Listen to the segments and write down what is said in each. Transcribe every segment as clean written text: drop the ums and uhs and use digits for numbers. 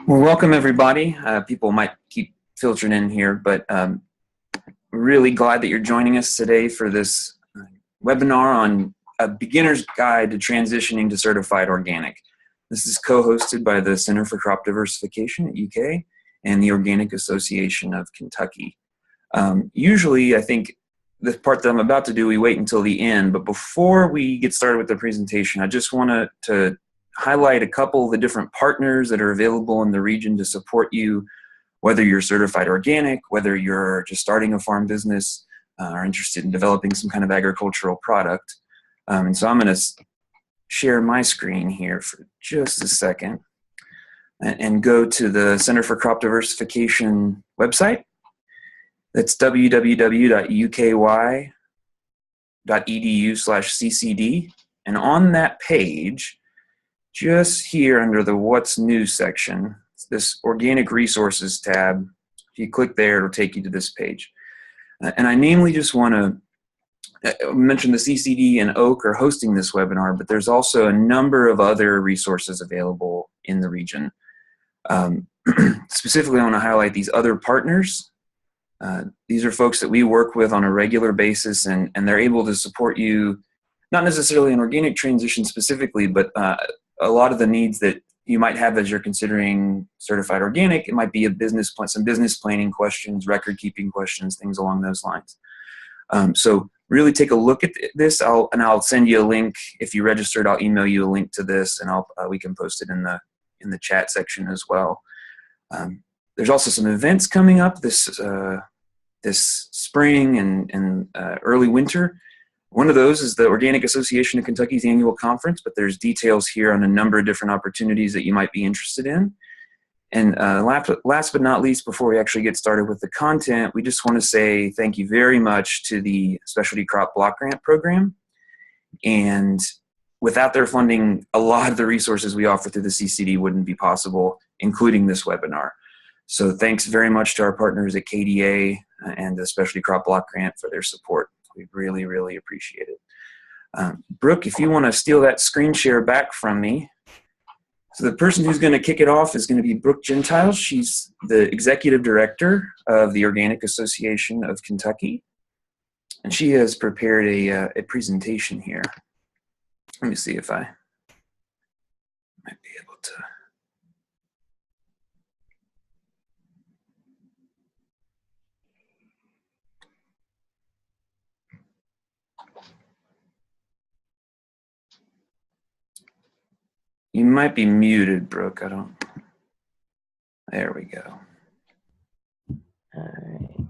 Well, welcome everybody. People might keep filtering in here, but really glad that you're joining us today for this webinar on a beginner's guide to transitioning to certified organic. This is co-hosted by the Center for Crop Diversification at UK and the Organic Association of Kentucky. Usually, I think the part that I'm about to do, we wait until the end, but before we get started with the presentation, I just want to highlight a couple of the different partners that are available in the region to support you, whether you're certified organic, whether you're just starting a farm business, or interested in developing some kind of agricultural product. And so I'm going to share my screen here for just a second and go to the Center for Crop Diversification website. That's www.uky.edu/ccd. And on that page, just here under the What's New section, this Organic Resources tab, if you click there, it'll take you to this page. And I namely just want to mention the CCD and Oak are hosting this webinar, but there's also a number of other resources available in the region. Specifically, I want to highlight these other partners. These are folks that we work with on a regular basis, and they're able to support you, not necessarily in organic transition specifically, but a lot of the needs that you might have as you're considering certified organic. It might be some business planning questions, record keeping questions, things along those lines. So really take a look at this. I'll send you a link. If you registered, I'll email you a link to this, and we can post it in the chat section as well. There's also some events coming up this spring and early winter. One of those is the Organic Association of Kentucky's annual conference, but there's details here on a number of different opportunities that you might be interested in. And last but not least, before we actually get started with the content, we just want to say thank you very much to the Specialty Crop Block Grant Program. And without their funding, a lot of the resources we offer through the CCD wouldn't be possible, including this webinar. So thanks very much to our partners at KDA and the Specialty Crop Block Grant for their support. We really, really appreciate it. Brooke, if you want to steal that screen share back from me. So the person who's going to kick it off is going to be Brooke Gentile. She's the Executive Director of the Organic Association of Kentucky. And she has prepared a presentation here. Let me see if I might be able to. You might be muted, Brooke. There we go. All right.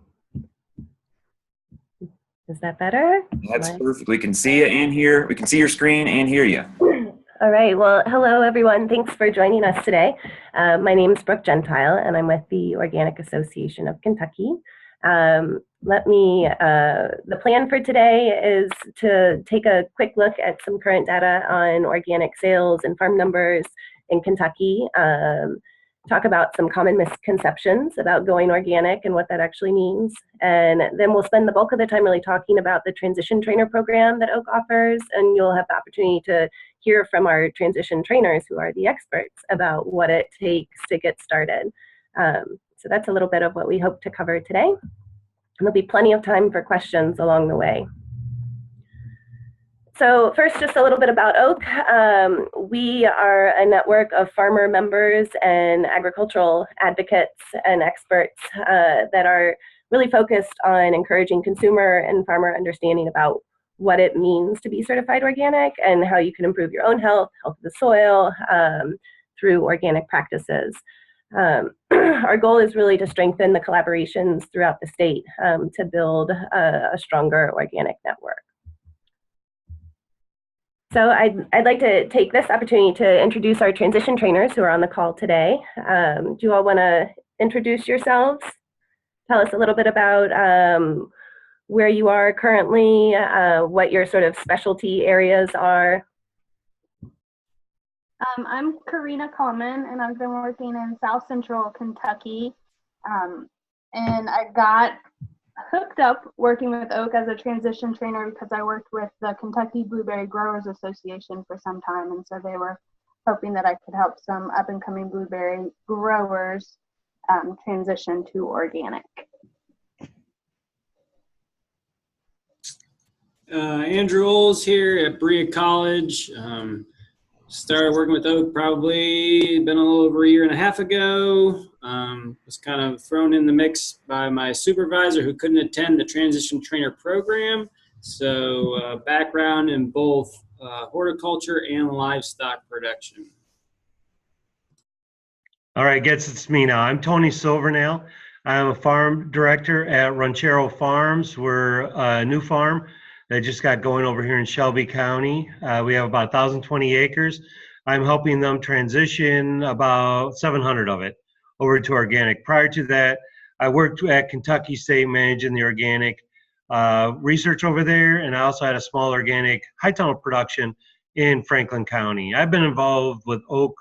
Is that better? That's perfect. We can see you and hear. We can see your screen and hear you. All right. Well, hello, everyone. Thanks for joining us today. My name is Brooke Gentile, and I'm with the Organic Association of Kentucky. The plan for today is to take a quick look at some current data on organic sales and farm numbers in Kentucky, talk about some common misconceptions about going organic and what that actually means. And then we'll spend the bulk of the time really talking about the transition trainer program that Oak offers, and you'll have the opportunity to hear from our transition trainers who are the experts about what it takes to get started. So that's a little bit of what we hope to cover today. And there'll be plenty of time for questions along the way. So first, just a little bit about Oak. We are a network of farmer members and agricultural advocates and experts that are really focused on encouraging consumer and farmer understanding about what it means to be certified organic and how you can improve your own health of the soil through organic practices. Our goal is really to strengthen the collaborations throughout the state to build a stronger organic network. So I'd like to take this opportunity to introduce our transition trainers who are on the call today. Do you all want to introduce yourselves? Tell us a little bit about where you are currently, what your sort of specialty areas are. I'm Karina Coleman, and I've been working in South Central Kentucky. And I got hooked up working with Oak as a transition trainer because I worked with the Kentucky Blueberry Growers Association for some time, and so they were hoping that I could help some up-and-coming blueberry growers transition to organic. Andrew Oles here at Berea College. Started working with oak probably been a little over a year and a half ago. Was kind of thrown in the mix by my supervisor who couldn't attend the transition trainer program. So background in both horticulture and livestock production. All right, guess it's me now. I'm Tony Silvernail. I'm a farm director at Ranchero Farms. We're a new farm that just got going over here in Shelby County. We have about 1,020 acres. I'm helping them transition about 700 of it over to organic. Prior to that, I worked at Kentucky State managing the organic research over there, and I also had a small organic high tunnel production in Franklin County. I've been involved with oak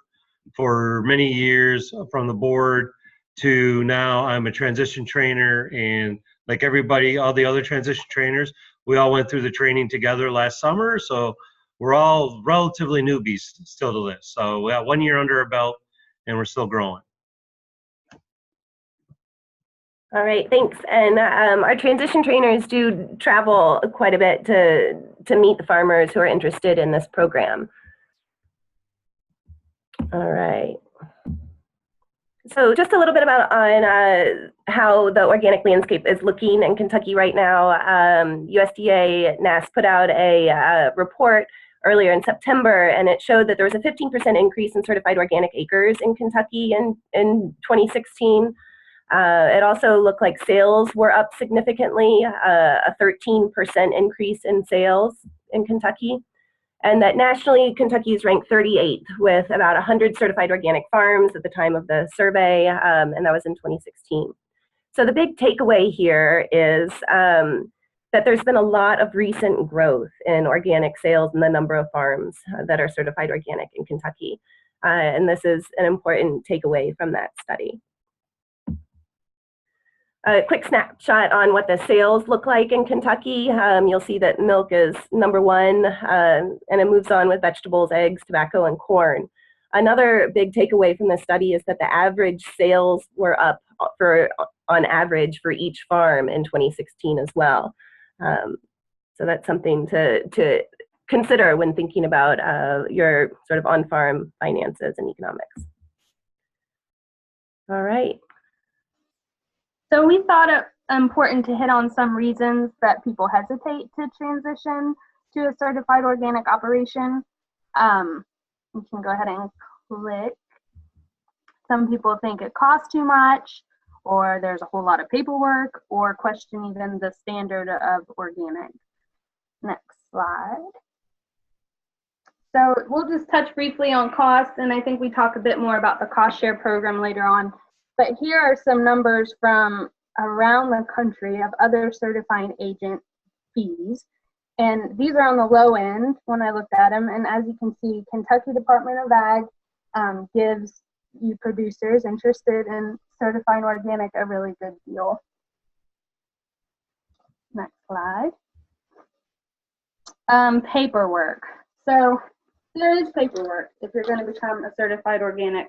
for many years, from the board to now I'm a transition trainer, and like everybody, all the other transition trainers, we all went through the training together last summer, so we're all relatively newbies still to this. So we got 1 year under our belt and we're still growing. All right, thanks. And our transition trainers do travel quite a bit to meet the farmers who are interested in this program. All right. So just a little bit about how the organic landscape is looking in Kentucky right now. USDA NASS put out a report earlier in September, and it showed that there was a 15% increase in certified organic acres in Kentucky in 2016. It also looked like sales were up significantly, a 13% increase in sales in Kentucky. And that nationally, Kentucky is ranked 38th with about 100 certified organic farms at the time of the survey, and that was in 2016. So the big takeaway here is that there's been a lot of recent growth in organic sales and the number of farms that are certified organic in Kentucky. And this is an important takeaway from that study. A quick snapshot on what the sales look like in Kentucky. You'll see that milk is number 1, and it moves on with vegetables, eggs, tobacco, and corn. Another big takeaway from this study is that the average sales were up on average for each farm in 2016 as well. So that's something to consider when thinking about your sort of on-farm finances and economics. All right. So we thought it important to hit on some reasons that people hesitate to transition to a certified organic operation. You can go ahead and click. Some people think it costs too much, or there's a whole lot of paperwork, or question even the standard of organic. Next slide. So we'll just touch briefly on costs, and I think we talk a bit more about the cost share program later on. But here are some numbers from around the country of other certifying agent fees. And these are on the low end when I looked at them. And as you can see, Kentucky Department of Ag gives you producers interested in certifying organic a really good deal. Next slide. Paperwork. So there is paperwork if you're going to become a certified organic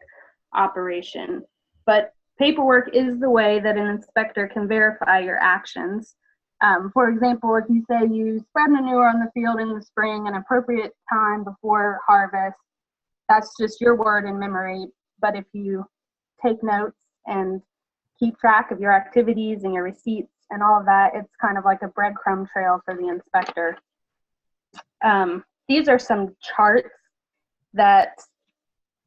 operation. But paperwork is the way that an inspector can verify your actions. For example, if you say you spread manure on the field in the spring an appropriate time before harvest, that's just your word in memory. But if you take notes and keep track of your activities and your receipts and all of that, it's kind of like a breadcrumb trail for the inspector. These are some charts that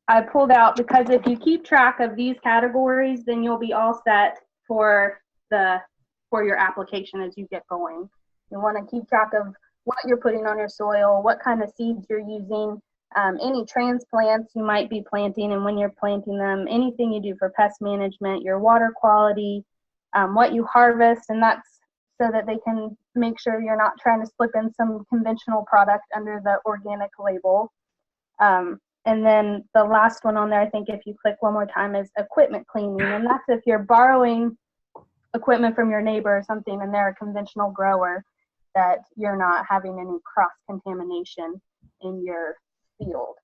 I pulled out because if you keep track of these categories, then you'll be all set for your application as you get going. You want to keep track of what you're putting on your soil, what kind of seeds you're using, any transplants you might be planting and when you're planting them, anything you do for pest management, your water quality, what you harvest, and that's so that they can make sure you're not trying to slip in some conventional product under the organic label. And then the last one on there, I think if you click one more time, is equipment cleaning. And that's if you're borrowing equipment from your neighbor or something and they're a conventional grower, that you're not having any cross-contamination in your field.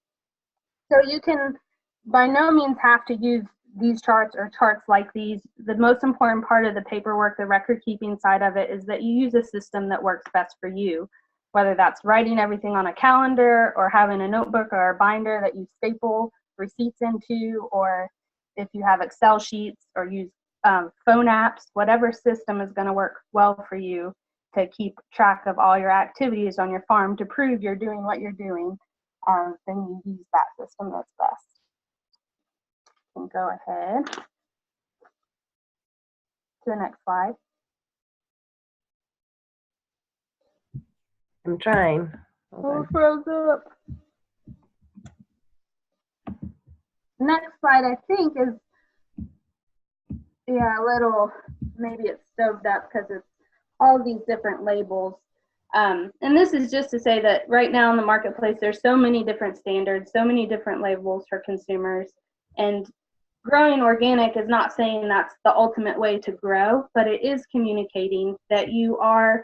So you can by no means have to use these charts or charts like these. The most important part of the paperwork, the record keeping side of it, is that you use a system that works best for you, whether that's writing everything on a calendar or having a notebook or a binder that you staple receipts into, or if you have Excel sheets or use phone apps, whatever system is going to work well for you to keep track of all your activities on your farm to prove you're doing what you're doing, then you use that system that's best. You can go ahead to the next slide. I'm trying. Hold on. Froze up. Next slide, I think, is a little, maybe it's stoved up because it's all these different labels. And this is just to say that right now in the marketplace, there's so many different standards, so many different labels for consumers. And growing organic is not saying that's the ultimate way to grow, but it is communicating that you are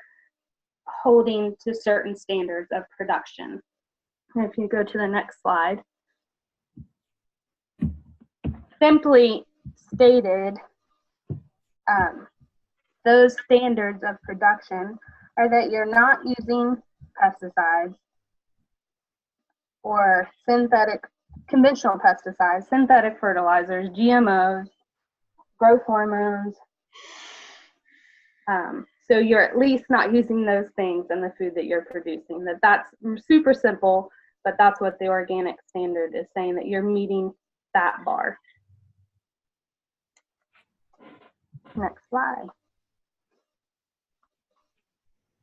holding to certain standards of production. And if you go to the next slide, simply stated, those standards of production are that you're not using pesticides or conventional pesticides, synthetic fertilizers, GMOs, growth hormones. So you're at least not using those things in the food that you're producing. That's super simple, but that's what the organic standard is saying, that you're meeting that bar. Next slide.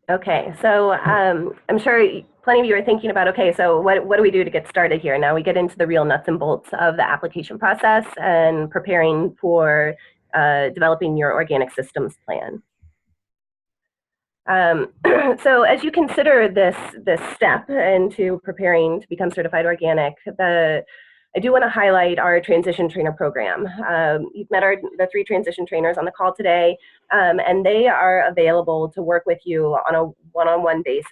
Okay, so I'm sure plenty of you are thinking about, okay, so what do we do to get started here? Now we get into the real nuts and bolts of the application process and preparing for developing your organic systems plan. So as you consider this step into preparing to become certified organic, I do want to highlight our transition trainer program. You've met the 3 transition trainers on the call today, and they are available to work with you on a one-on-one basis.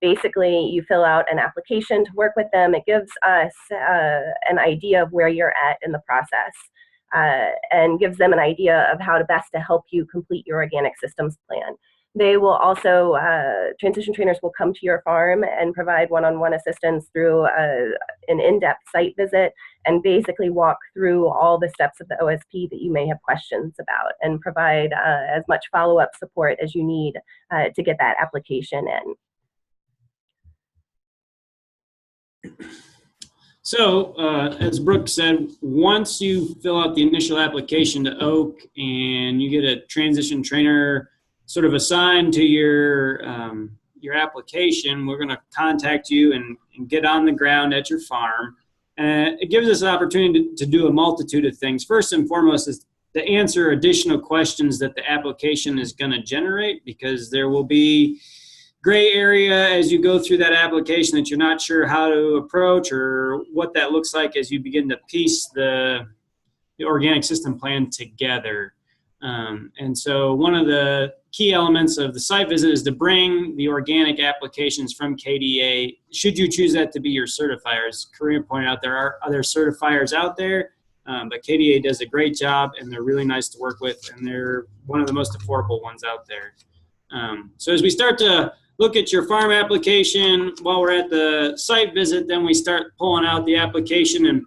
Basically, you fill out an application to work with them. It gives us an idea of where you're at in the process and gives them an idea of how to best to help you complete your organic systems plan. They will also, transition trainers will come to your farm and provide one-on-one assistance through an in-depth site visit and basically walk through all the steps of the OSP that you may have questions about and provide as much follow-up support as you need to get that application in. So, as Brooke said, once you fill out the initial application to Oak and you get a transition trainer sort of assigned to your application, we're going to contact you and get on the ground at your farm. And it gives us an opportunity to do a multitude of things. First and foremost is to answer additional questions that the application is going to generate, because there will be gray area as you go through that application that you're not sure how to approach or what that looks like as you begin to piece the organic system plan together. And so one of the key elements of the site visit is to bring the organic applications from KDA, should you choose that to be your certifier. As Karina pointed out, there are other certifiers out there, but KDA does a great job and they're really nice to work with, and they're one of the most affordable ones out there. So as we start to look at your farm application while we're at the site visit, then we start pulling out the application and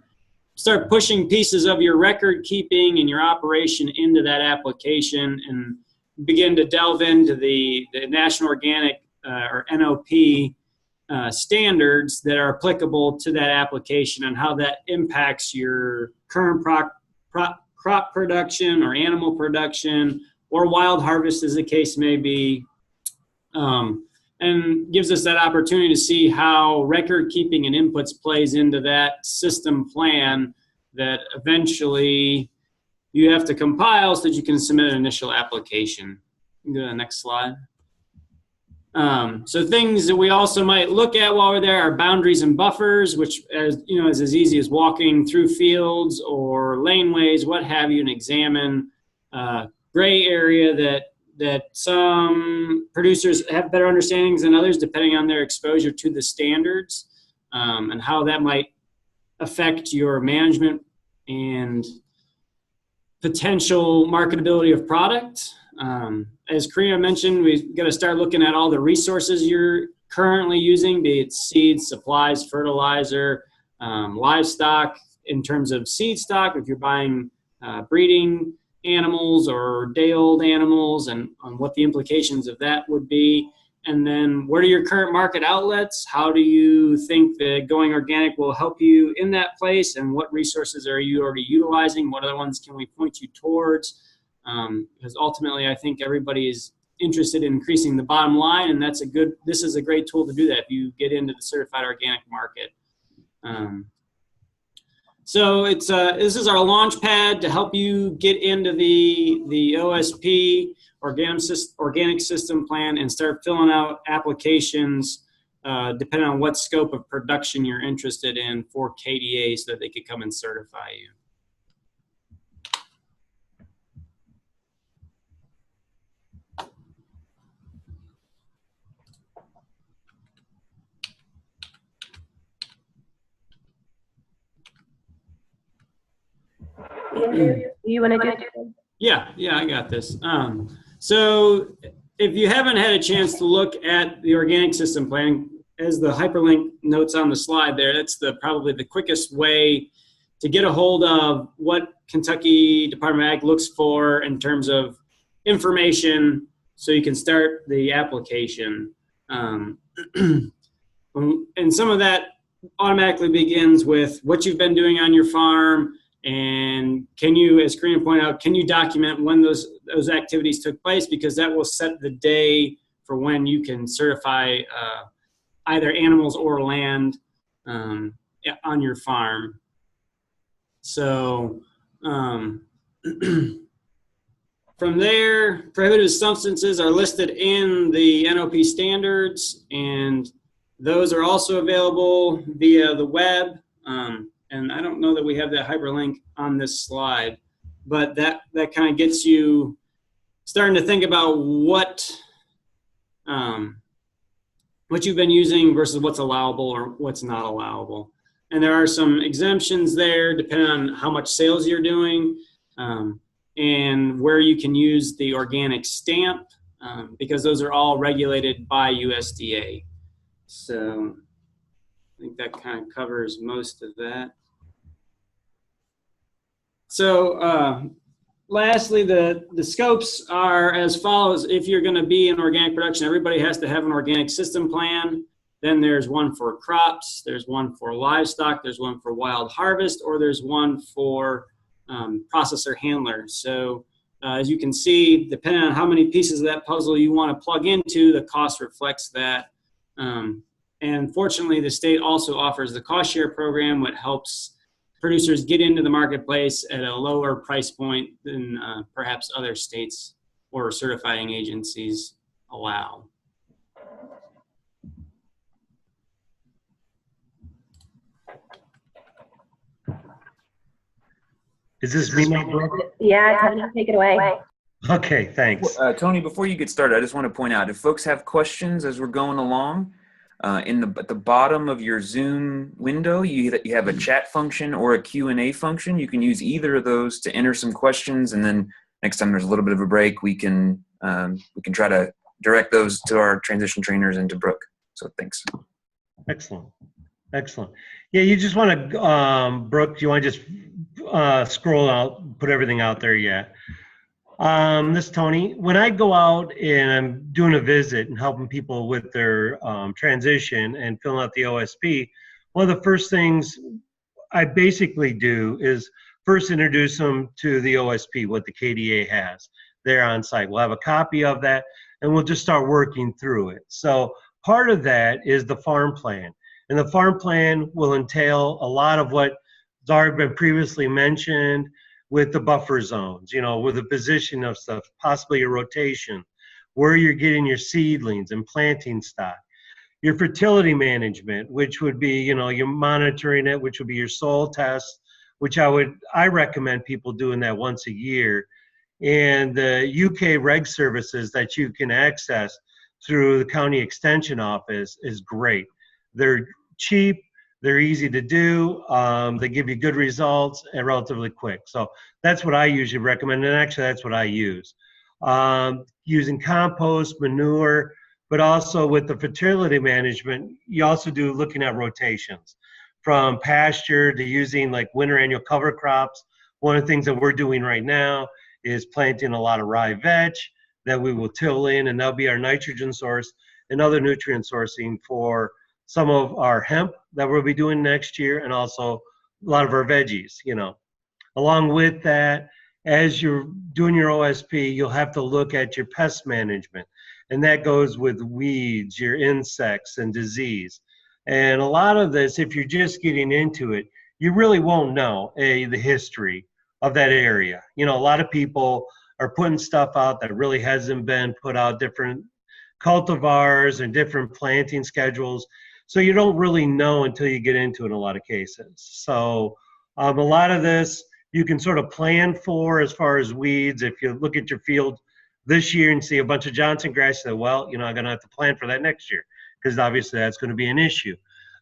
start pushing pieces of your record keeping and your operation into that application and begin to delve into the National Organic or NOP standards that are applicable to that application and how that impacts your current crop production or animal production or wild harvest, as the case may be, and gives us that opportunity to see how record keeping and inputs plays into that system plan that eventually you have to compile so that you can submit an initial application. Go to the next slide. So things that we also might look at while we're there are boundaries and buffers, which, as you know, is as easy as walking through fields or laneways, what have you, and examine gray area that some producers have better understandings than others, depending on their exposure to the standards, and how that might affect your management and potential marketability of product. As Karina mentioned, we've got to start looking at all the resources you're currently using, be it seeds, supplies, fertilizer, livestock in terms of seed stock, if you're buying breeding animals or day-old animals, and on what the implications of that would be. And then what are your current market outlets? How do you think that going organic will help you in that place? And what resources are you already utilizing? What other ones can we point you towards? Because ultimately, I think everybody is interested in increasing the bottom line, and this is a great tool to do that if you get into the certified organic market. So this is our launch pad to help you get into the OSP organic system plan and start filling out applications depending on what scope of production you're interested in for KDA, so that they could come and certify you. You want to do? Yeah, I got this. So if you haven't had a chance to look at the organic system plan, as the hyperlink notes on the slide there, that's probably the quickest way to get a hold of what Kentucky Department of Ag looks for in terms of information, so you can start the application. And some of that automatically begins with what you've been doing on your farm, and can you, as Karina pointed out, can you document when those activities took place, because that will set the day for when you can certify either animals or land on your farm. So from there, prohibited substances are listed in the NOP standards, and those are also available via the web. And I don't know that we have that hyperlink on this slide, but that kind of gets you starting to think about what you've been using versus what's allowable or what's not allowable. And there are some exemptions there depending on how much sales you're doing, and where you can use the organic stamp, because those are all regulated by USDA. So I think that kind of covers most of that. So lastly, the scopes are as follows. If you're going to be in organic production, everybody has to have an organic system plan. Then there's one for crops, there's one for livestock, there's one for wild harvest, or there's one for processor handler. So as you can see, depending on how many pieces of that puzzle you want to plug into, the cost reflects that. And fortunately, the state also offers the cost share program, which helps producers get into the marketplace at a lower price point than perhaps other states or certifying agencies allow. Is this me now, Brooke? Yeah, Tony, take it away. Okay, thanks. Tony, before you get started, I just want to point out, if folks have questions as we're going along, at the bottom of your Zoom window, you have a chat function or a Q&A function. You can use either of those to enter some questions, and then next time there's a little bit of a break, we can try to direct those to our transition trainers and to Brooke. So thanks. Excellent. Yeah, you just want to, Brooke, do you want to just scroll out, put everything out there yet? This is Tony. When I go out and I'm doing a visit and helping people with their transition and filling out the OSP, one of the first things I basically do is first introduce them to the OSP, what the KDA has there on site. We'll have a copy of that, and we'll just start working through it. So part of that is the farm plan. And the farm plan will entail a lot of what has already been previously mentioned, with the buffer zones, with the position of stuff, possibly a rotation, where you're getting your seedlings and planting stock, your fertility management, which would be, you're monitoring it, which would be your soil test, which I recommend people doing that once a year. And the UK reg services that you can access through the county extension office is great. They're cheap, They're easy to do. They give you good results and relatively quick. So that's what I usually recommend, and actually that's what I use. Using compost, manure, but also with the fertility management, you also do looking at rotations from pasture to using like winter annual cover crops. One of the things that we're doing right now is planting a lot of rye veg that we will till in, and that'll be our nitrogen source and other nutrient sourcing for some of our hemp that we'll be doing next year, and also a lot of our veggies, you know. Along with that, as you're doing your OSP, you'll have to look at your pest management, and that goes with weeds, your insects, and disease. And a lot of this, if you're just getting into it, you really won't know the history of that area. You know, a lot of people are putting stuff out that really hasn't been put out, different cultivars and different planting schedules. So you don't really know until you get into it in a lot of cases. So a lot of this you can sort of plan for as far as weeds. If you look at your field this year and see a bunch of Johnson grass, you say, well, you know, I'm going to have to plan for that next year, because obviously that's going to be an issue.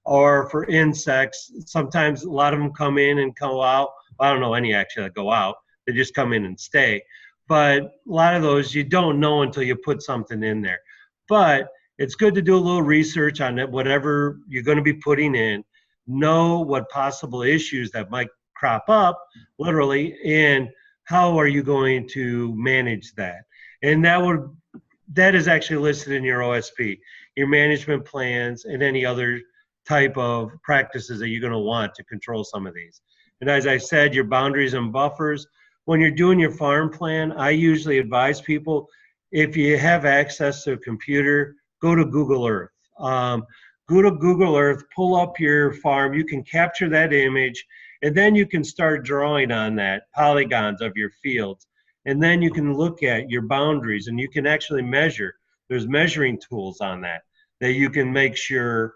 Or for insects, sometimes a lot of them come in and go out. I don't know any actually that go out. They just come in and stay. But a lot of those you don't know until you put something in there. But it's good to do a little research on it, whatever you're going to be putting in. Know what possible issues that might crop up, literally, and how are you going to manage that. And that is actually listed in your OSP, your management plans, and any other type of practices that you're going to want to control some of these. And as I said, your boundaries and buffers. When you're doing your farm plan, I usually advise people, if you have access to a computer, go to Google Earth. Go to Google Earth, pull up your farm, you can capture that image, and then you can start drawing on that, polygons of your fields. And then you can look at your boundaries, and you can actually measure. There's measuring tools on that you can make sure,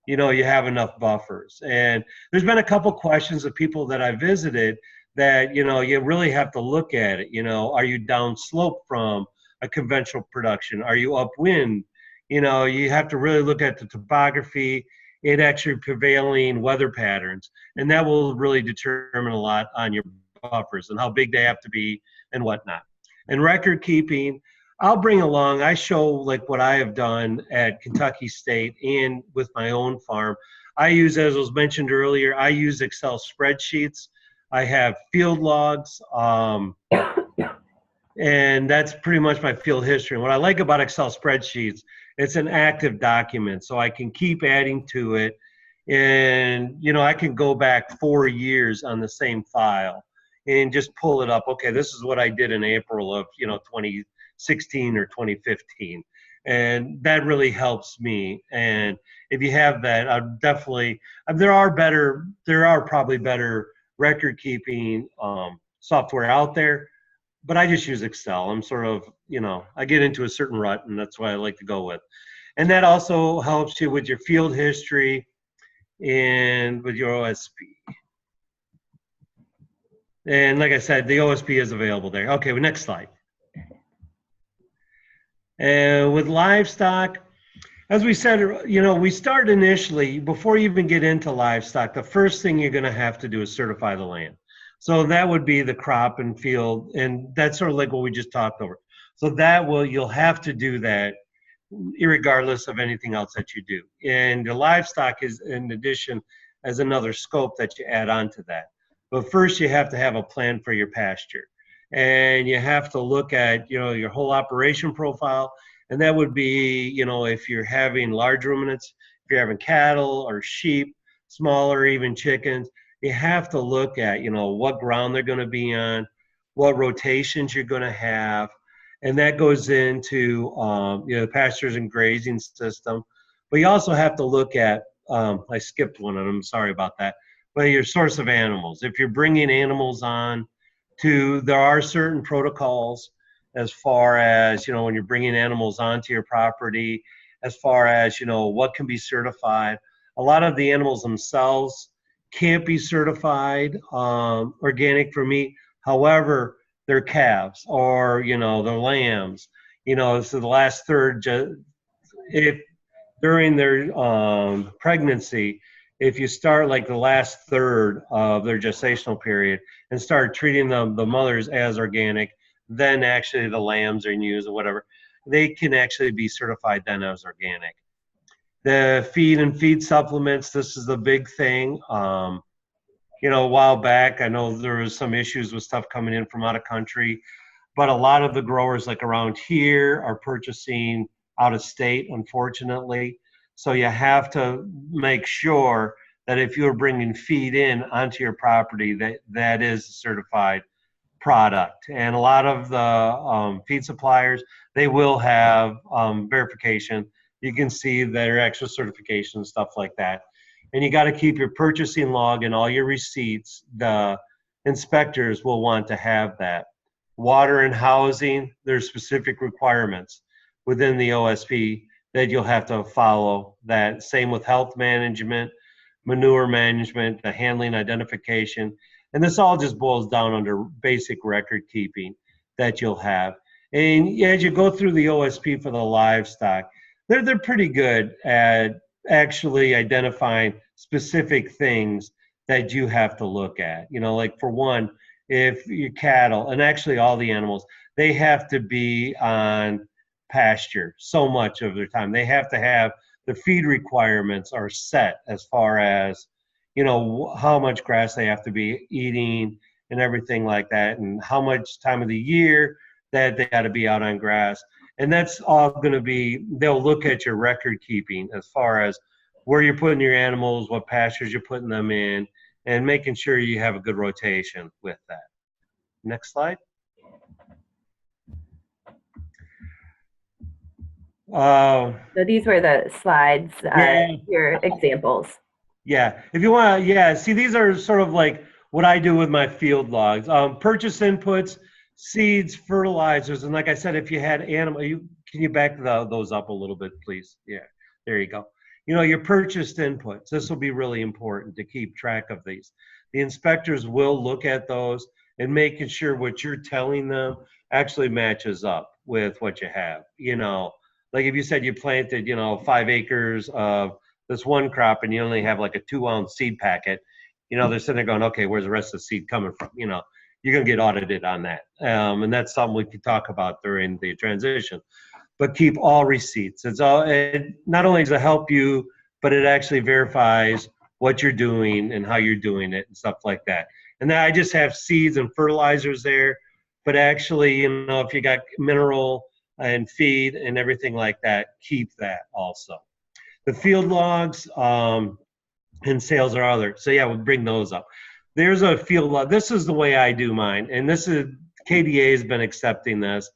you know, you have enough buffers. And there's been a couple questions of people that I visited that, you know, you really have to look at it. You know, are you downslope from a conventional production? Are you upwind? You know, you have to really look at the topography and actually prevailing weather patterns. And that will really determine a lot on your buffers and how big they have to be and whatnot. And record keeping, I'll bring along, I show like what I have done at Kentucky State and with my own farm. I use, as was mentioned earlier, I use Excel spreadsheets. I have field logs, and that's pretty much my field history. And what I like about Excel spreadsheets, it's an active document, so I can keep adding to it. And, you know, I can go back 4 years on the same file and just pull it up. Okay, this is what I did in April of, you know, 2016 or 2015. And that really helps me. And if you have that, I'd definitely, there are probably better record keeping software out there, but I just use Excel. I'm sort of, you know, I get into a certain rut, and that's what I like to go with. And that also helps you with your field history and with your OSP. And like I said, the OSP is available there. Okay, well, next slide. And with livestock, as we said, you know, we start initially, before you even get into livestock, the first thing you're going to have to do is certify the land. So that would be the crop and field, and that's sort of like what we just talked over. So that you'll have to do that irregardless of anything else that you do. And the livestock is, in addition, as another scope that you add on to that. But first you have to have a plan for your pasture. And you have to look at, you know, your whole operation profile. And that would be, you know, if you're having large ruminants, if you're having cattle or sheep, smaller, even chickens, you have to look at, you know, what ground they're going to be on, what rotations you're going to have. And that goes into, you know, the pastures and grazing system. But you also have to look at, I skipped one of them, sorry about that, but your source of animals. If you're bringing animals on there are certain protocols as far as, you know, when you're bringing animals onto your property, as far as, you know, what can be certified. A lot of the animals themselves can't be certified organic for meat. However, they're calves or, you know, they're lambs, you know, so the last third, if during their pregnancy, if you start like the last third of their gestational period and start treating the mothers as organic, then actually the lambs or ewes or whatever, they can actually be certified then as organic. The feed and feed supplements, this is the big thing. You know, a while back, I know there was some issues with stuff coming in from out of country, but a lot of the growers like around here are purchasing out of state, unfortunately. So you have to make sure that if you're bringing feed in onto your property, that is a certified product. And a lot of the feed suppliers, they will have verification. You can see their extra certification, stuff like that. And you got to keep your purchasing log and all your receipts. The inspectors will want to have that. Water and housing, there's specific requirements within the OSP that you'll have to follow. That same with health management, manure management, the handling identification. And this all just boils down under basic record keeping that you'll have. And as you go through the OSP for the livestock, they're pretty good at actually identifying specific things that you have to look at. You know, like for one, if your cattle, and actually all the animals, they have to be on pasture so much of their time. They have to have the feed requirements are set as far as, you know, how much grass they have to be eating and everything like that, and how much time of the year that they got to be out on grass. And that's all going to be, they'll look at your record keeping as far as where you're putting your animals, what pastures you're putting them in, and making sure you have a good rotation with that. Next slide. So these were the slides, Yeah. your examples. Yeah, if you want to, yeah, see, these are sort of like what I do with my field logs. Purchase inputs, seeds, fertilizers, and like I said, if you had animal, can you back those up a little bit, please? Yeah, there you go. You know, your purchased inputs, this will be really important to keep track of these. The inspectors will look at those and making sure what you're telling them actually matches up with what you have. You know, like if you said you planted, you know, 5 acres of this one crop and you only have like a 2-ounce seed packet, you know, they're sitting there going, okay, where's the rest of the seed coming from? You know, you're going to get audited on that. And that's something we could talk about during the transition. But keep all receipts. It not only does it help you, but it actually verifies what you're doing and how you're doing it and stuff like that. And then I just have seeds and fertilizers there, but actually, you know, if you got mineral and feed and everything like that, keep that also. The field logs and sales are other. So yeah, we'll bring those up. There's a field log. This is the way I do mine. And this is, KDA has been accepting this.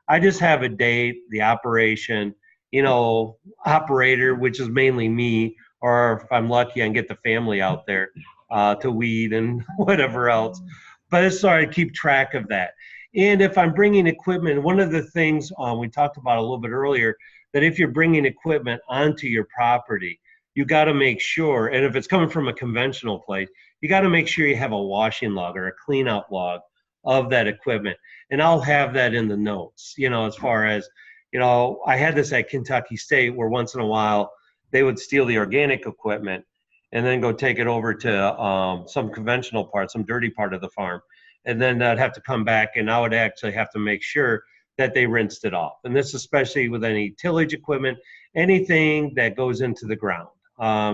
I just have a date, the operation, you know, operator, which is mainly me, or if I'm lucky, I can get the family out there to weed and whatever else. But it's sorry, I keep track of that. And if I'm bringing equipment, one of the things we talked about a little bit earlier, that if you're bringing equipment onto your property, you got to make sure, and if it's coming from a conventional place, you got to make sure you have a washing log or a clean out log of that equipment. And I'll have that in the notes, you know, as far as, you know, I had this at Kentucky State where once in a while they would steal the organic equipment and then go take it over to some conventional part, some dirty part of the farm. And then I'd have to come back and I would actually have to make sure that they rinsed it off. And this especially with any tillage equipment, anything that goes into the ground.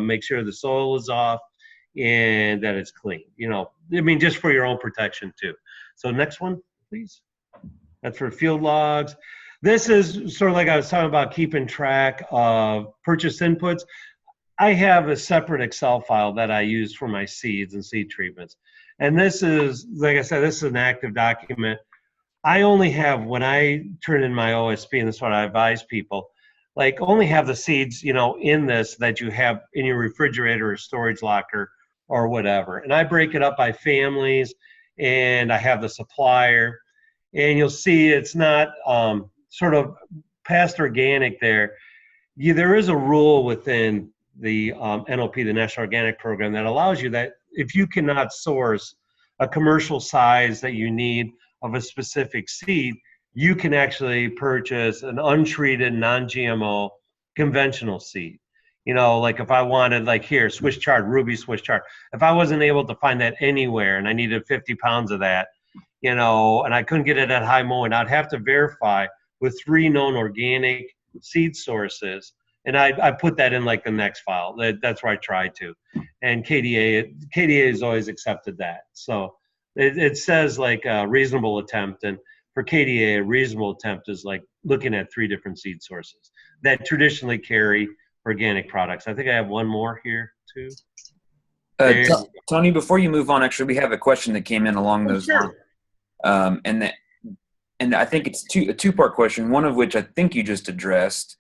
Make sure the soil is off and that it's clean. You know, I mean, just for your own protection too. So next one, please. That's for field logs. This is sort of like I was talking about keeping track of purchase inputs. I have a separate Excel file that I use for my seeds and seed treatments. And this is, like I said, this is an active document. I only have, when I turn in my OSP, and that's what I advise people, like only have the seeds, you know, in this that you have in your refrigerator or storage locker or whatever. And I break it up by families and I have the supplier. And you'll see it's not sort of past organic there. There is a rule within the NOP, the National Organic Program, that allows you that if you cannot source a commercial size that you need of a specific seed, you can actually purchase an untreated, non-GMO conventional seed. You know, like if I wanted, like here, Swiss chard, ruby Swiss chard, if I wasn't able to find that anywhere and I needed 50 pounds of that, you know, and I couldn't get it at high mowing, I'd have to verify with 3 known organic seed sources. And I put that in like the next file. That's where I try to. And KDA has always accepted that. So it says like a reasonable attempt. And for KDA, a reasonable attempt is like looking at 3 different seed sources that traditionally carry organic products. I think I have one more here too. Tony, before you move on, actually, we have a question that came in along those lines. And I think it's a two-part question, one of which I think you just addressed.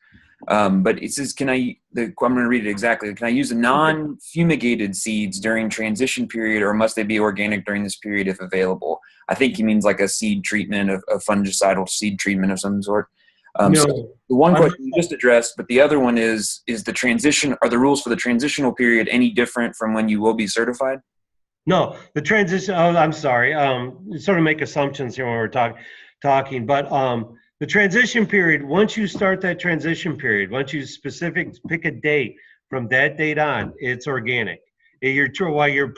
But it says, I'm going to read it exactly. Can I use non-fumigated seeds during transition period, or must they be organic during this period if available? I think he means like a seed treatment, a fungicidal seed treatment of some sort. No. So the one question you just addressed, but the other one is the transition, are the rules for the transitional period any different from when you will be certified? No, the transition, I'm sorry, sort of make assumptions here when we're talking, but the transition period, once you start that transition period, once you pick a date, from that date on, it's organic. While your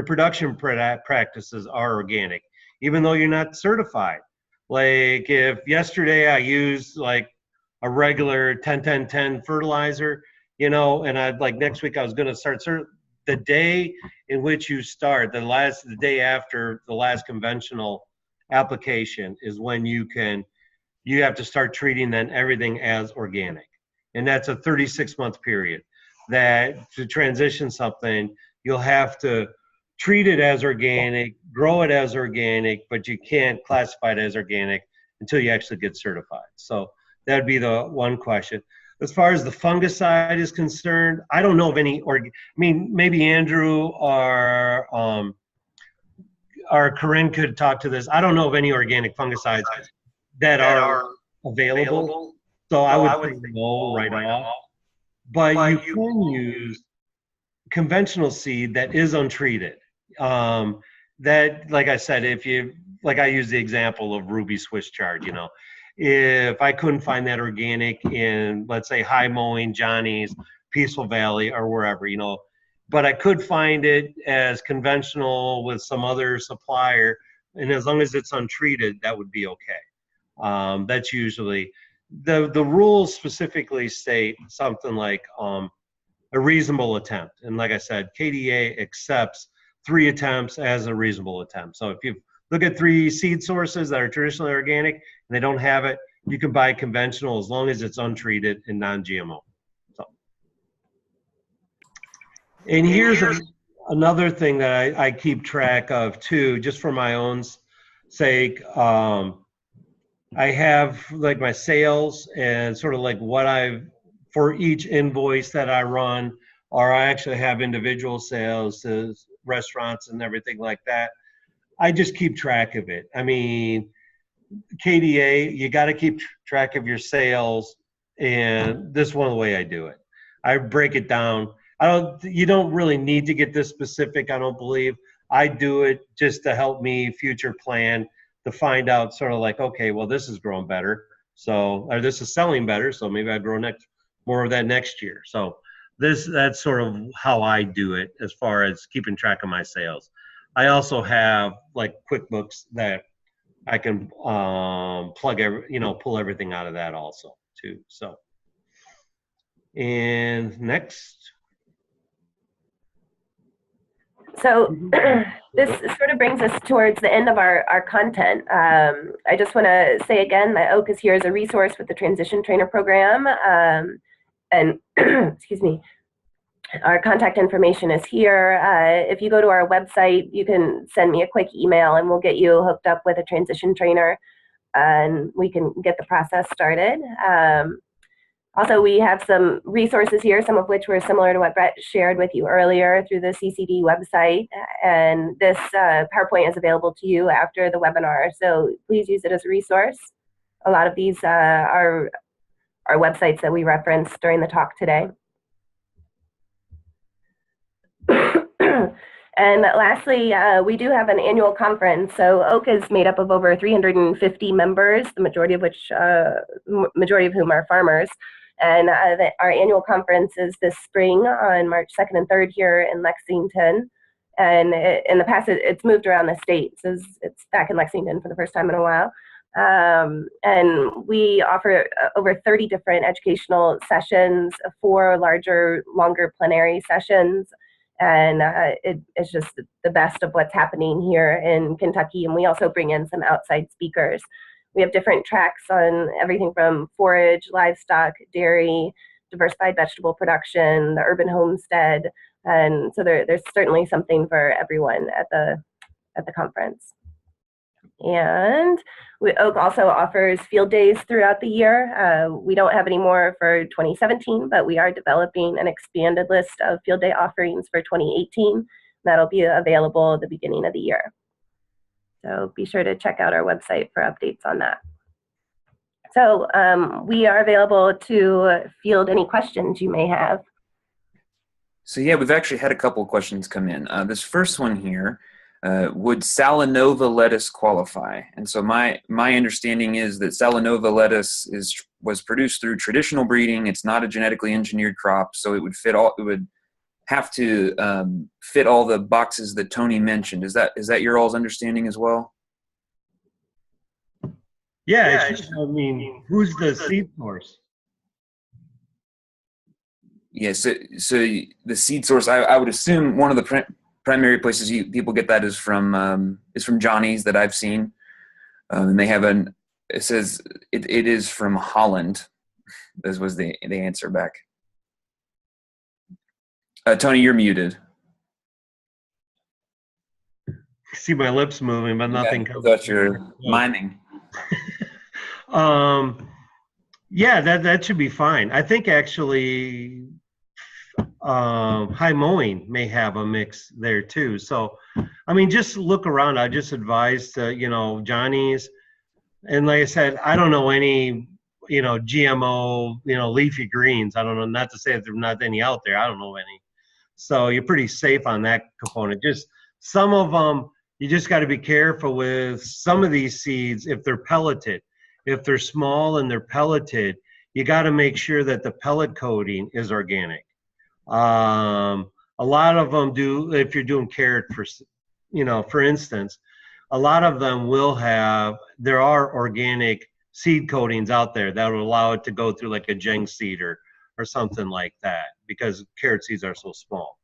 production practices are organic, even though you're not certified. Like if yesterday I used like a regular 10-10-10 fertilizer, you know, and I'd like next week I was going to start the day in which you start, the day after the last conventional application is when you have to start treating then everything as organic. And that's a 36-month period that to transition something, you'll have to treat it as organic, grow it as organic, but you can't classify it as organic until you actually get certified. So that'd be the one question. As far as the fungicide is concerned, I don't know of any, maybe Andrew or Corinne could talk to this. I don't know of any organic fungicides that are available. So I would say no right off. But you can use conventional seed that is untreated. That, like I said, I use the example of ruby Swiss chard, you know, if I couldn't find that organic in, let's say, High Mowing, Johnny's, Peaceful Valley, or wherever, you know, but I could find it as conventional with some other supplier, and as long as it's untreated, that would be okay. That's usually, the rules specifically state something like a reasonable attempt. And like I said, KDA accepts 3 attempts as a reasonable attempt. So if you look at 3 seed sources that are traditionally organic and they don't have it, you can buy conventional as long as it's untreated and non-GMO. So, and here's another thing that I keep track of too, just for my own sake. I have like my sales and sort of like what for each invoice that I run, or I actually have individual sales to restaurants and everything like that. I just keep track of it. I mean, KDA, you got to keep track of your sales, and this is one of the way I do it. I break it down. You don't really need to get this specific, I don't believe. I do it just to help me future plan, to find out sort of like, okay, well, this is growing better, or this is selling better, so maybe I grow more of that next year. So that's sort of how I do it as far as keeping track of my sales. I also have like QuickBooks that I can pull everything out of that also too. So, and next. So this sort of brings us towards the end of our content. I just want to say again that Oak is here as a resource with the Transition Trainer Program. And excuse me, our contact information is here. If you go to our website, you can send me a quick email and we'll get you hooked up with a transition trainer and we can get the process started. Also, we have some resources here, some of which were similar to what Brett shared with you earlier through the CCD website. And this PowerPoint is available to you after the webinar, so please use it as a resource. A lot of these are websites that we referenced during the talk today. And lastly, we do have an annual conference. So Oak is made up of over 350 members, the majority of whom are farmers. And our annual conference is this spring on March 2nd and 3rd here in Lexington. And in the past, it's moved around the state. So it's back in Lexington for the first time in a while. And we offer over 30 different educational sessions, 4 larger, longer plenary sessions. And it's just the best of what's happening here in Kentucky. And we also bring in some outside speakers. We have different tracks on everything from forage, livestock, dairy, diversified vegetable production, the urban homestead. And so there's certainly something for everyone at the conference. And Oak also offers field days throughout the year. We don't have any more for 2017, but we are developing an expanded list of field day offerings for 2018. That'll be available at the beginning of the year. So be sure to check out our website for updates on that. So we are available to field any questions you may have. So yeah, we've actually had a couple of questions come in. This first one here, would Salanova lettuce qualify? And so my understanding is that Salanova lettuce was produced through traditional breeding. It's not a genetically engineered crop, so it would have to fit all the boxes that Tony mentioned. Is that your all's understanding as well? Yeah, I mean, who's the seed source? Yes, so the seed source, I would assume one of the primary places people get that is from Johnny's that I've seen, and they have it says it is from Holland. This was the answer back. Tony, you're muted. See my lips moving, but nothing comes. I thought you're miming. Yeah, that should be fine. I think actually high mowing may have a mix there too. So, I mean, just look around. I just advise Johnny's, and like I said, I don't know any GMO leafy greens. I don't know. Not to say that there's not any out there. I don't know any. So you're pretty safe on that component. Just some of them, you just got to be careful with some of these seeds if they're pelleted. If they're small and they're pelleted, you got to make sure that the pellet coating is organic. A lot of them do, if you're doing carrot for instance, a lot of them there are organic seed coatings out there that will allow it to go through like a Jeng seed or something like that, because carrot seeds are so small.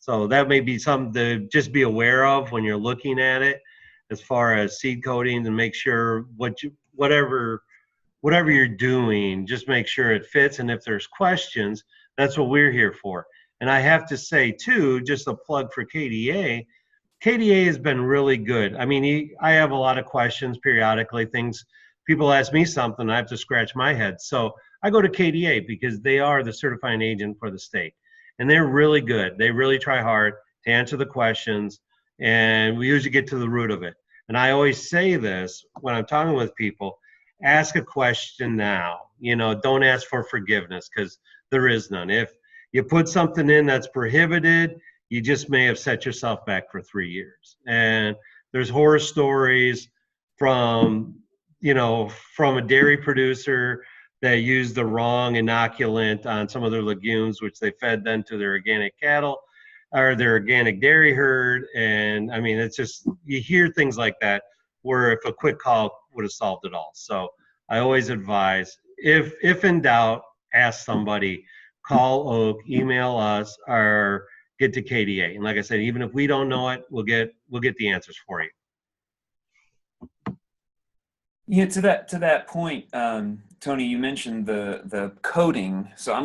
So that may be something to just be aware of when you're looking at it as far as seed coatings, and make sure whatever you're doing, just make sure it fits. And if there's questions, that's what we're here for. And I have to say too, just a plug for KDA. KDA has been really good. I mean, I have a lot of questions periodically, people ask me something, I have to scratch my head. So I go to KDA because they are the certifying agent for the state. And they're really good. They really try hard to answer the questions, and we usually get to the root of it. And I always say this when I'm talking with people: ask a question now. Don't ask for forgiveness, because there is none. If you put something in that's prohibited, you just may have set yourself back for 3 years. And there's horror stories from a dairy producer that used the wrong inoculant on some of their legumes, which they fed then to their organic cattle or their organic dairy herd. And I mean, it's just, you hear things like that, where if a quick call would have solved it all. So I always advise, if in doubt, ask somebody, call Oak, email us, or get to KDA. And like I said, even if we don't know it, we'll get the answers for you. Yeah, to that point, Tony, you mentioned the coating. So I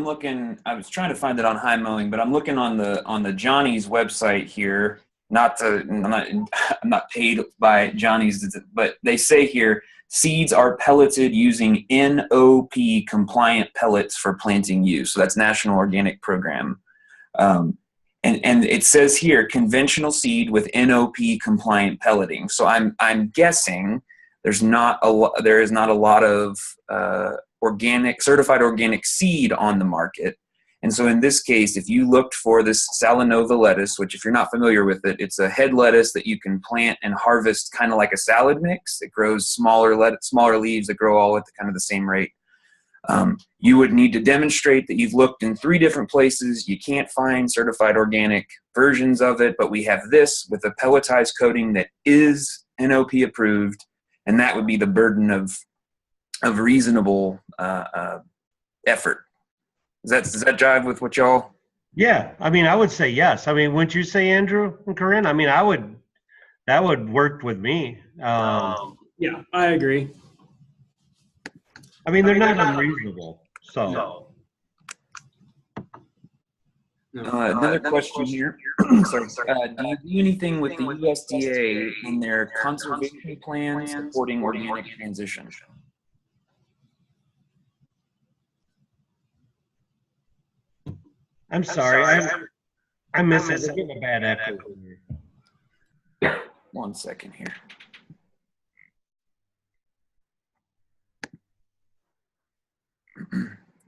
was trying to find it on high mowing, but I'm looking on the Johnny's website here. I'm not paid by Johnny's, but they say here, seeds are pelleted using NOP compliant pellets for planting use. So that's National Organic Program. And it says here, conventional seed with NOP compliant pelleting. So I'm guessing there is not a lot of certified organic seed on the market. And so in this case, if you looked for this Salanova lettuce, which if you're not familiar with it, it's a head lettuce that you can plant and harvest kind of like a salad mix. It grows smaller leaves that grow all at kind of the same rate. You would need to demonstrate that you've looked in 3 different places. You can't find certified organic versions of it, but we have this with a pelletized coating that is NOP approved, and that would be the burden of reasonable effort. Does that jive with what y'all? Yeah, I mean, I would say yes. I mean, wouldn't you say, Andrew and Corinne? I mean, that would work with me. Yeah, I agree. I mean, they're not unreasonable. So, No. Another question here. Sorry. Do you do anything with the USDA in their conservation plan supporting organic transition? I'm sorry, I miss it. We're getting a bad echo here. 1 second here.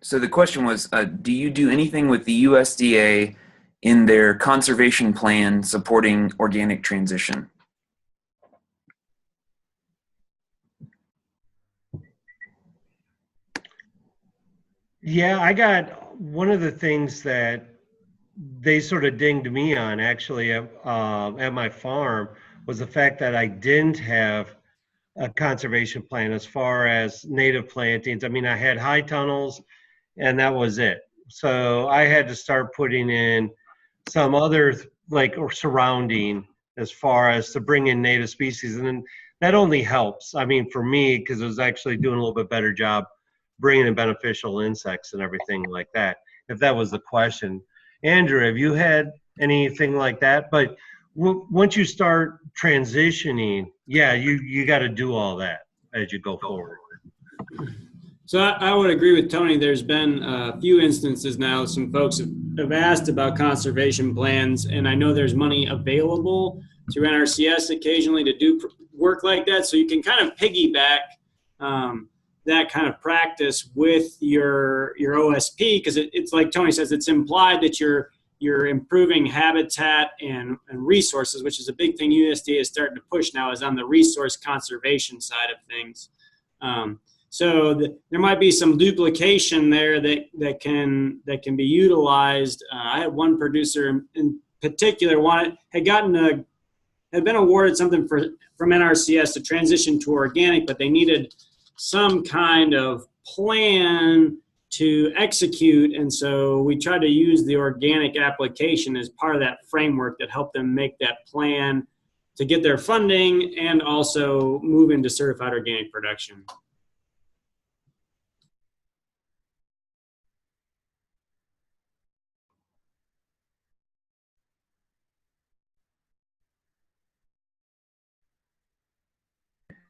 So the question was, do you do anything with the USDA in their conservation plan supporting organic transition? Yeah, I got one of the things that they sort of dinged me on actually at my farm was the fact that I didn't have a conservation plan as far as native plantings. I mean, I had high tunnels and that was it. So I had to start putting in some other like or surrounding as far as to bring in native species. And then that only helps. I mean, for me, because it was actually doing a little bit better job bringing in beneficial insects and everything like that, if that was the question. Andrew, have you had anything like that? But once you start transitioning, yeah, you got to do all that as you go forward. So I would agree with Tony. There's been a few instances now, some folks have asked about conservation plans, and I know there's money available through NRCS occasionally to do work like that. So you can kind of piggyback that kind of practice with your OSP, because it's like Tony says, it's implied that you're improving habitat and resources, which is a big thing USDA is starting to push now, is on the resource conservation side of things. So there might be some duplication there that can be utilized. I had one producer in particular had been awarded something from NRCS to transition to organic, but they needed some kind of plan to execute, and so we tried to use the organic application as part of that framework that helped them make that plan to get their funding and also move into certified organic production.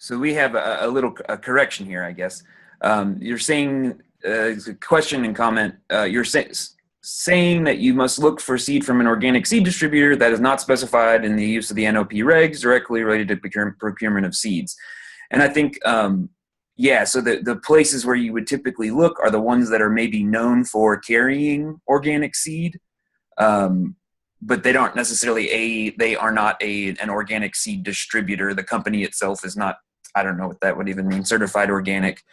So we have a little correction here, I guess. You're saying, question and comment, you're saying that you must look for seed from an organic seed distributor that is not specified in the use of the NOP regs directly related to procurement of seeds. And I think, yeah, so the places where you would typically look are the ones that are maybe known for carrying organic seed, but they don't necessarily they are not an organic seed distributor. The company itself is not, I don't know what that would even mean, certified organic.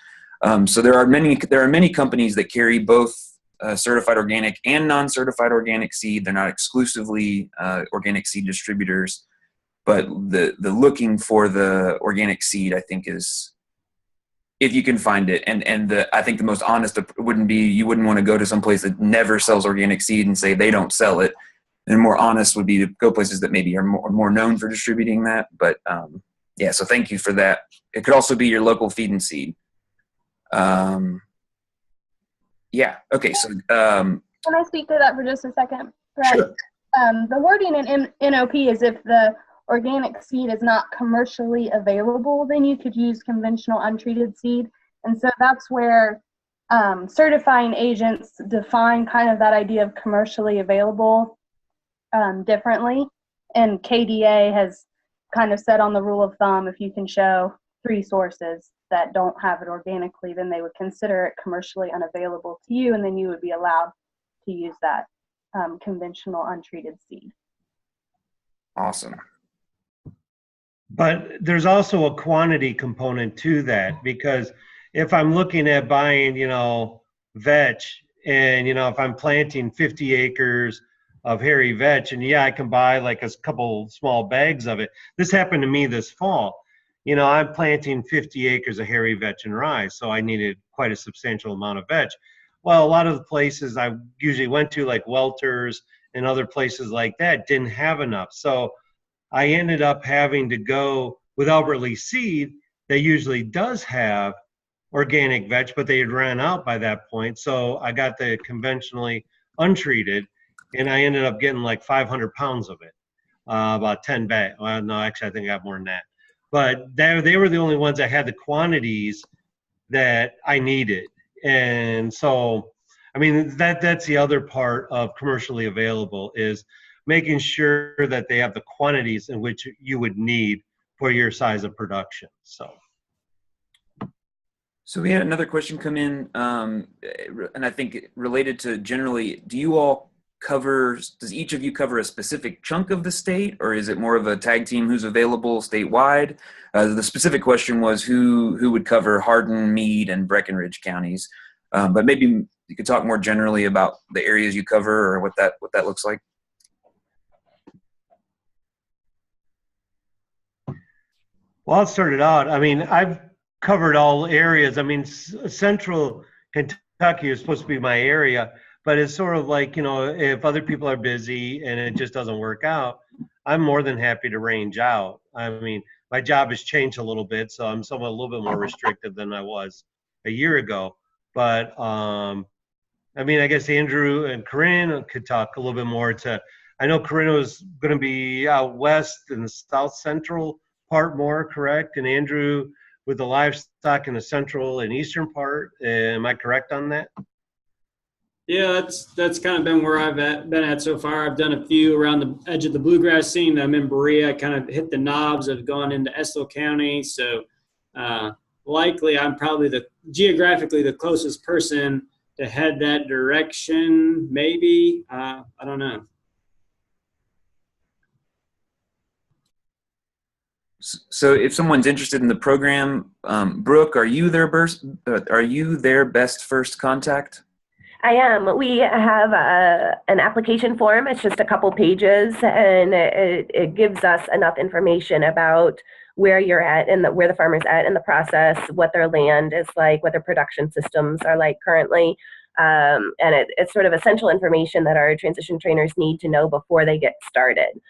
So there are many companies that carry both certified organic and non-certified organic seed. They're not exclusively organic seed distributors, but the looking for the organic seed, I think, is, if you can find it, and I think the most honest wouldn't be, you wouldn't want to go to some place that never sells organic seed and say they don't sell it. And more honest would be to go places that maybe are more known for distributing that. But yeah, so thank you for that. It could also be your local feed and seed. Yeah, okay, so. Can I speak to that for just a second? Right. Sure. The wording in NOP is if the organic seed is not commercially available, then you could use conventional untreated seed. And so that's where certifying agents define kind of that idea of commercially available differently. And KDA has kind of set on the rule of thumb, if you can show 3 sources that don't have it organically, then they would consider it commercially unavailable to you, and then you would be allowed to use that conventional untreated seed. Awesome. But there's also a quantity component to that, because if I'm looking at buying, vetch, and, if I'm planting 50 acres of hairy vetch, and yeah, I can buy like a couple small bags of it. This happened to me this fall. I'm planting 50 acres of hairy vetch and rye, so I needed quite a substantial amount of vetch. Well, a lot of the places I usually went to, like Welter's and other places like that, didn't have enough. So I ended up having to go with Albert Lee Seed. That usually does have organic vetch, but they had ran out by that point. So I got the conventionally untreated, and I ended up getting like 500 pounds of it, about 10 bags. Well, no, actually, I think I got more than that. But they were the only ones that had the quantities that I needed. And so, I mean, that's the other part of commercially available, is making sure that they have the quantities in which you would need for your size of production. So we had another question come in, and I think related to generally, does each of you cover a specific chunk of the state, or is it more of a tag team who's available statewide? The specific question was who would cover Hardin, Meade, and Breckinridge counties. But maybe you could talk more generally about the areas you cover or what that looks like. Well, I'll start it out. I mean, I've covered all areas. I mean, central Kentucky is supposed to be my area, but it's sort of like, if other people are busy and it just doesn't work out, I'm more than happy to range out. I mean, my job has changed a little bit, so I'm somewhat a little bit more restricted than I was a year ago. But I mean, I guess Andrew and Corinne could talk a little bit more I know Corinne was going to be out west in the south central part more, correct? And Andrew with the livestock in the central and eastern part. Am I correct on that? Yeah, that's kind of been where I've been at so far. I've done a few around the edge of the bluegrass scene. I'm in Berea. I kind of hit the knobs of going into Estill County. So likely I'm probably geographically the closest person to head that direction. Maybe, I don't know. So if someone's interested in the program, Brooke, are you their best first contact? I am. We have an application form. It's just a couple pages, and it gives us enough information about where you're at and where the farmer's at in the process, what their land is like, what their production systems are like currently. And it's sort of essential information that our transition trainers need to know before they get started.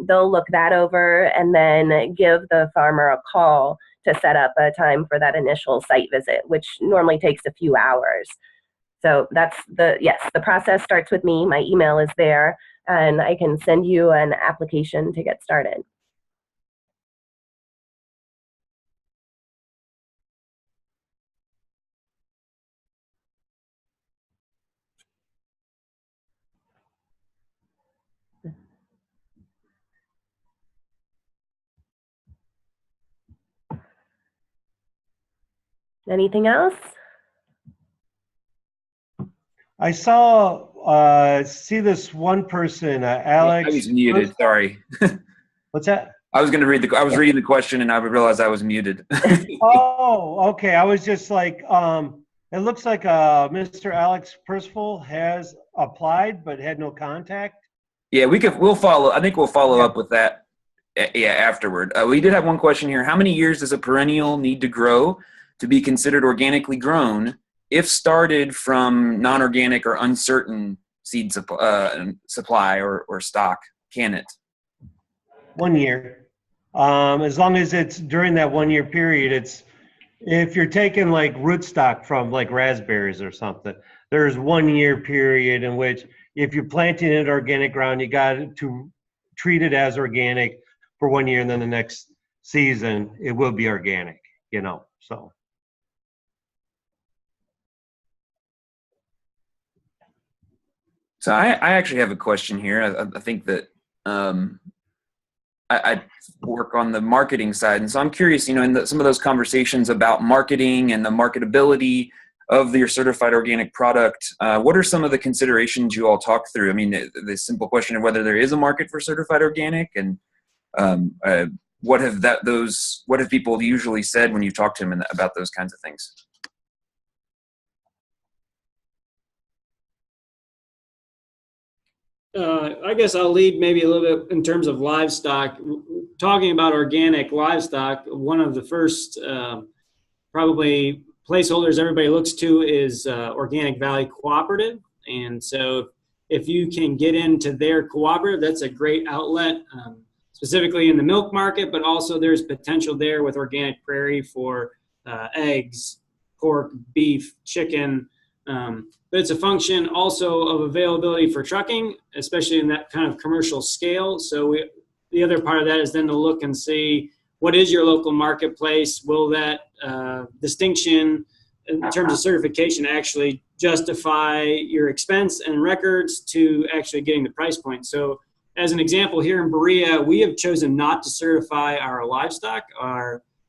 They'll look that over and then give the farmer a call to set up a time for that initial site visit, which normally takes a few hours. So that's the process starts with me. My email is there, and I can send you an application to get started. Anything else? I see this one person, Alex. I was muted. Sorry. What's that? I was reading the question and I realized I was muted. Oh, okay. I was just like, it looks like Mr. Alex Percival has applied but had no contact. Yeah, we'll follow. I think we'll follow up with that. Yeah, afterward. We did have one question here. How many years does a perennial need to grow to be considered organically grown if started from non-organic or uncertain seed supply or stock? Can it? 1 year. As long as it's during that 1 year period, if you're taking like rootstock from like raspberries or something, there's 1 year period in which if you're planting it in organic ground, you got to treat it as organic for 1 year, and then the next season it will be organic, so. So I actually have a question here. I think that I work on the marketing side, and so I'm curious, in some of those conversations about marketing and the marketability of your certified organic product, what are some of the considerations you all talk through? I mean, the simple question of whether there is a market for certified organic, and what have people usually said when you talk to them about those kinds of things? I guess I'll lead maybe a little bit in terms of livestock. Talking about organic livestock, one of the first probably placeholders everybody looks to is Organic Valley Cooperative. And so if you can get into their cooperative, that's a great outlet, specifically in the milk market, but also there's potential there with Organic Prairie for eggs, pork, beef, chicken. But it's a function also of availability for trucking, especially in that kind of commercial scale. So the other part of that is then to look and see what is your local marketplace. Will that distinction in terms of certification actually justify your expense and records to actually getting the price point? So as an example, here in Berea, we have chosen not to certify our livestock.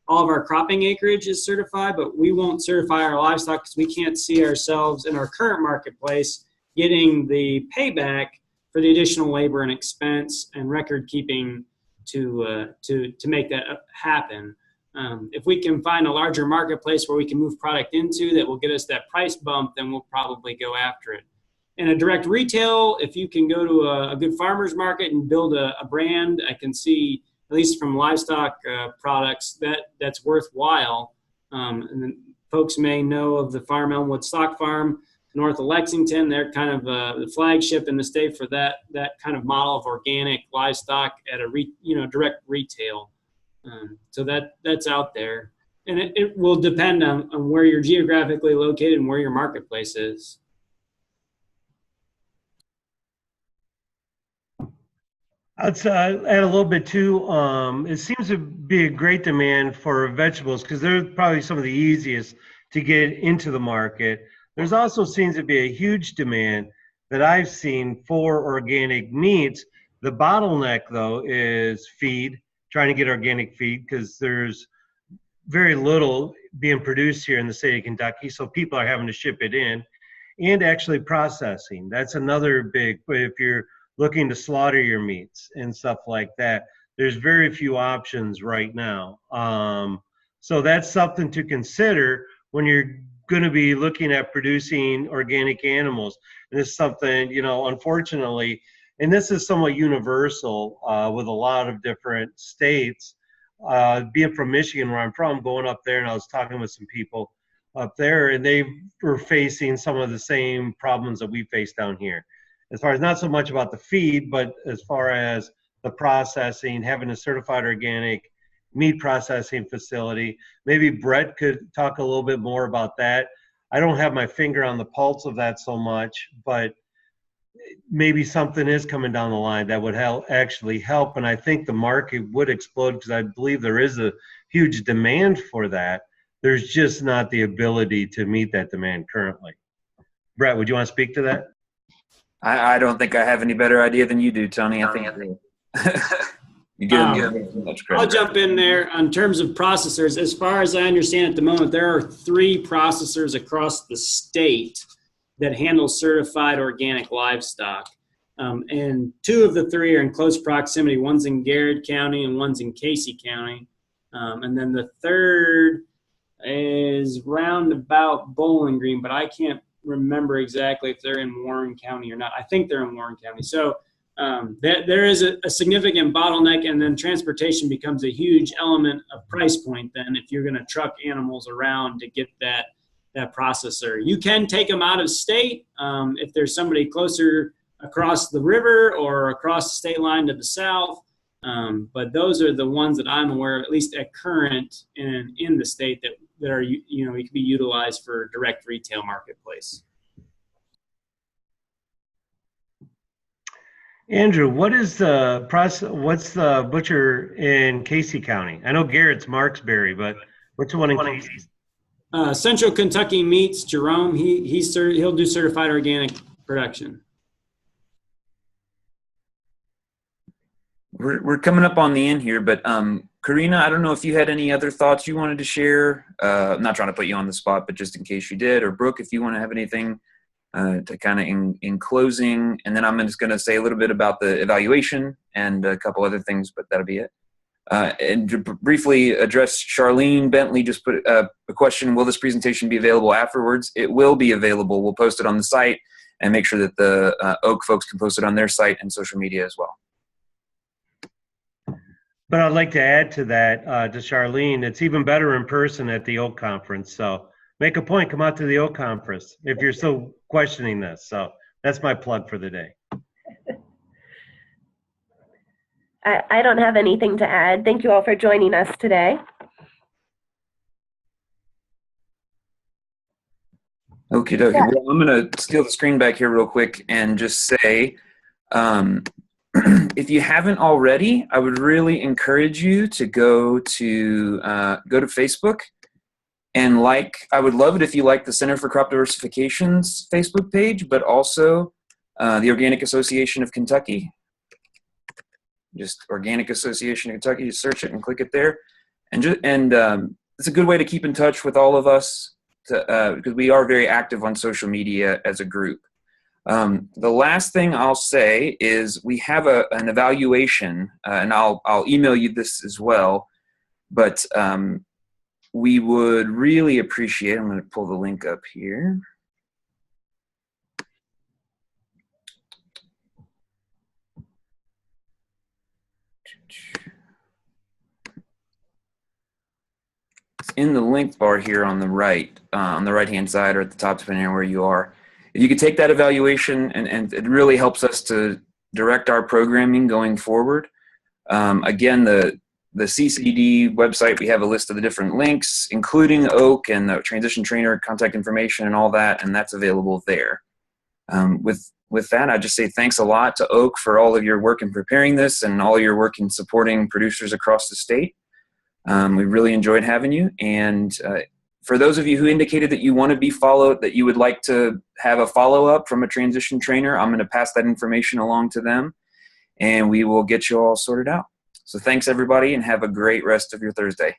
All of our cropping acreage is certified, but we won't certify our livestock because we can't see ourselves in our current marketplace getting the payback for the additional labor and expense and record keeping to make that happen. If we can find a larger marketplace where we can move product into that will get us that price bump, then we'll probably go after it. In a direct retail, if you can go to a good farmer's market and build a brand, I can see, at least from livestock products, that's worthwhile. And then folks may know of the Farm Elmwood Stock Farm north of Lexington. They're kind of the flagship in the state for that kind of model of organic livestock at a direct retail. So that's out there. And it will depend on where you're geographically located and where your marketplace is. I'd add a little bit too. It seems to be a great demand for vegetables because they're probably some of the easiest to get into the market. There's also seems to be a huge demand that I've seen for organic meats. The bottleneck, though, is feed, trying to get organic feed because there's very little being produced here in the state of Kentucky, so people are having to ship it in, and actually processing. That's another big, if you're looking to slaughter your meats and stuff like that, there's very few options right now. So that's something to consider when you're going to be looking at producing organic animals. And this is something, unfortunately, and this is somewhat universal with a lot of different states. Being from Michigan, where I'm from, going up there, and I was talking with some people up there, and they were facing some of the same problems that we face down here. As far as not so much about the feed, but as far as the processing, having a certified organic meat processing facility. Maybe Brett could talk a little bit more about that. I don't have my finger on the pulse of that so much, but maybe something is coming down the line that would actually help. And I think the market would explode because I believe there is a huge demand for that. There's just not the ability to meet that demand currently. Brett, would you want to speak to that? I don't think I have any better idea than you do, Tony. I think you give them too much credit. I'll jump in there on terms of processors. As far as I understand at the moment, there are 3 processors across the state that handle certified organic livestock. And 2 of the 3 are in close proximity. One's in Garrett County and one's in Casey County. And then the third is round about Bowling Green, but I can't remember exactly if they're in Warren County or not. I think they're in Warren County. So there is a significant bottleneck, and then transportation becomes a huge element of price point then if you're going to truck animals around to get that processor. You can take them out of state if there's somebody closer across the river or across the state line to the south. But those are the ones that I'm aware of, at least at current in the state that are, you can be utilized for direct retail marketplace. Andrew, what's the butcher in Casey County? I know Garrett's Marksbury, but what's the one in Casey? Central Kentucky Meats, Jerome. He'll do certified organic production. We're coming up on the end here, but Karina, I don't know if you had any other thoughts you wanted to share. I'm not trying to put you on the spot, but just in case you did, or Brooke, if you want to have anything to kind of in closing, and then I'm just going to say a little bit about the evaluation and a couple other things, but that'll be it. And to briefly address Charlene Bentley, just put a question, will this presentation be available afterwards? It will be available. We'll post it on the site and make sure that the Oak folks can post it on their site and social media as well. But I'd like to add to that, to Charlene, it's even better in person at the Oak Conference. So make a point, come out to the Oak Conference if you're still questioning this. So that's my plug for the day. I don't have anything to add. Thank you all for joining us today. Okay, dokie. Well, I'm going to steal the screen back here real quick and just say, if you haven't already, I would really encourage you to go to Facebook and I would love it if you like the Center for Crop Diversification's Facebook page, but also the Organic Association of Kentucky. Just Organic Association of Kentucky, just search it and click it there. And it's a good way to keep in touch with all of us because we are very active on social media as a group. The last thing I'll say is we have an evaluation, and I'll email you this as well, but we would really appreciate, I'm going to pull the link up here. It's in the link bar here on the right-hand side or at the top, depending on where you are. If you could take that evaluation, and it really helps us to direct our programming going forward. Again, the CCD website, we have a list of the different links, including Oak and the transition trainer contact information and all that, and that's available there. With that, I just say thanks a lot to Oak for all of your work in preparing this and all your work in supporting producers across the state. We really enjoyed having you, and for those of you who indicated that you want to be followed, that you would like to have a follow-up from a transition trainer, I'm going to pass that information along to them, and we will get you all sorted out. So thanks, everybody, and have a great rest of your Thursday.